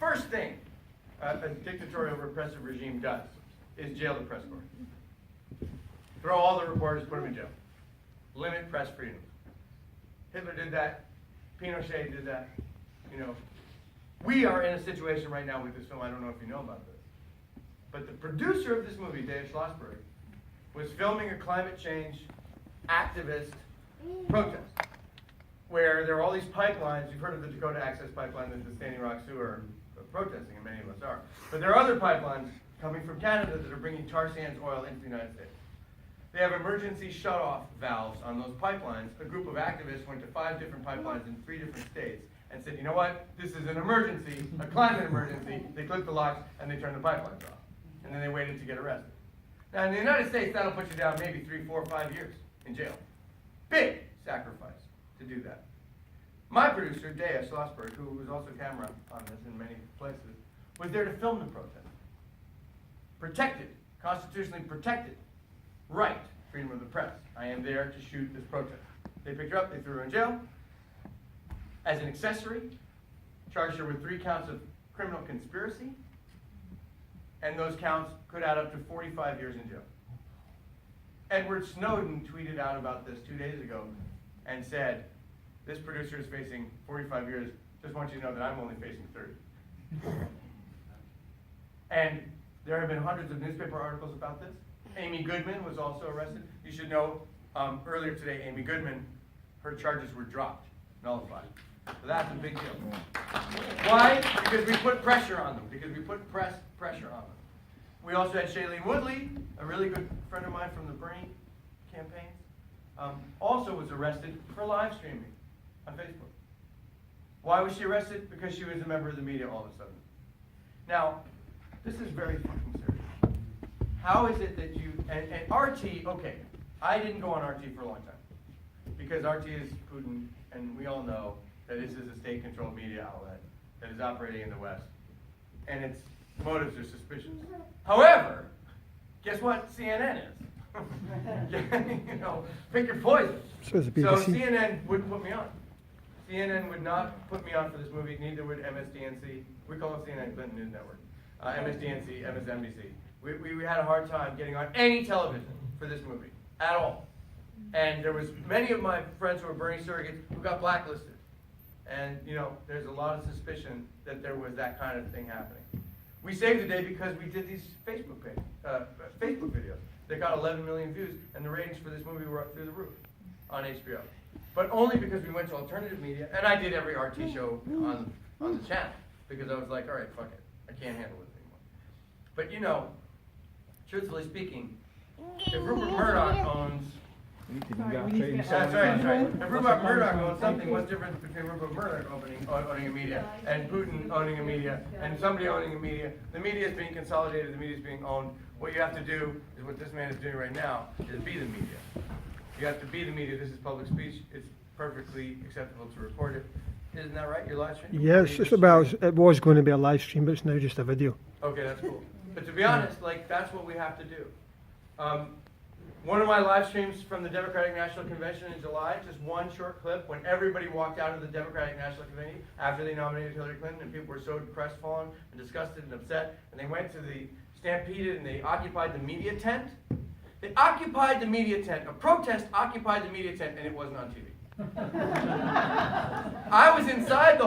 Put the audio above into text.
first thing a dictatorial repressive regime does is jail the press corps. Throw all the reporters, put them in jail. Limit press freedom. Hitler did that. Pinochet did that. You know, we are in a situation right now with this film. I don't know if you know about this, but the producer of this movie, Dave Schlossberg, was filming a climate change activist protest, where there are all these pipelines. You've heard of the Dakota Access Pipeline that the Standing Rock Sioux are protesting, and many of us are. But there are other pipelines coming from Canada that are bringing tar sands oil into the United States. They have emergency shut-off valves on those pipelines. A group of activists went to 5 different pipelines in 3 different states and said, you know what, this is an emergency, a climate emergency. They clipped the locks and they turned the pipelines off. And then they waited to get arrested. Now in the United States, that'll put you down maybe 3, 4, 5 years in jail. Big sacrifice to do that. My producer, Dea Schlossberg, who was also camera on this in many places, was there to film the protest. Protected, constitutionally protected. Right, freedom of the press. I am there to shoot this protest. They picked her up, they threw her in jail. As an accessory, charged her with 3 counts of criminal conspiracy, and those counts could add up to 45 years in jail. Edward Snowden tweeted out about this 2 days ago and said, this producer is facing 45 years, just want you to know that I'm only facing 30. And there have been hundreds of newspaper articles about this. Amy Goodman was also arrested. You should know, earlier today, Amy Goodman, her charges were dropped, nullified. So that's a big deal. Why? Because we put pressure on them. Because we put pressure on them. We also had Shailene Woodley, a really good friend of mine from the Bernie campaigns, also was arrested for live streaming on Facebook. Why was she arrested? Because she was a member of the media all of a sudden. Now, this is very fucking serious. How is it that you, and RT, okay, I didn't go on RT for a long time, because RT is Putin, and we all know that this is a state-controlled media outlet that is operating in the West, and its motives are suspicious. However, guess what CNN is? You know, pick your poison. So CNN wouldn't put me on. CNN would not put me on for this movie, neither would MSDNC. We call it CNN Clinton News Network. MSDNC, MSNBC. We had a hard time getting on any television for this movie, at all. And there was many of my friends who were Bernie surrogates who got blacklisted. And, you know, there's a lot of suspicion that there was that kind of thing happening. We saved the day because we did these Facebook videos. They got 11 million views, and the ratings for this movie were up through the roof on HBO. But only because we went to alternative media, and I did every RT show on the channel, because I was like, all right, fuck it. I can't handle it anymore. But, you know, truthfully speaking, if Rupert Murdoch owns... That's right. If Rupert Murdoch owns something, what's the difference between Rupert Murdoch owning a media and Putin owning a media and somebody owning a media? The media is being consolidated, the media is being owned. What you have to do is what this man is doing right now, is be the media. You have to be the media. This is public speech. It's perfectly acceptable to record it. Isn't that right? Your live stream? Yes, it was going to be a live stream, but it's now just a video. Okay, that's cool. But to be honest, like, that's what we have to do. One of my live streams from the Democratic National Convention in July, just one short clip, when everybody walked out of the Democratic National Convention after they nominated Hillary Clinton, and people were so crestfallen and disgusted and upset, and they went to the Stampeded and they occupied the media tent. They occupied the media tent. A protest occupied the media tent, and it wasn't on TV. I was inside the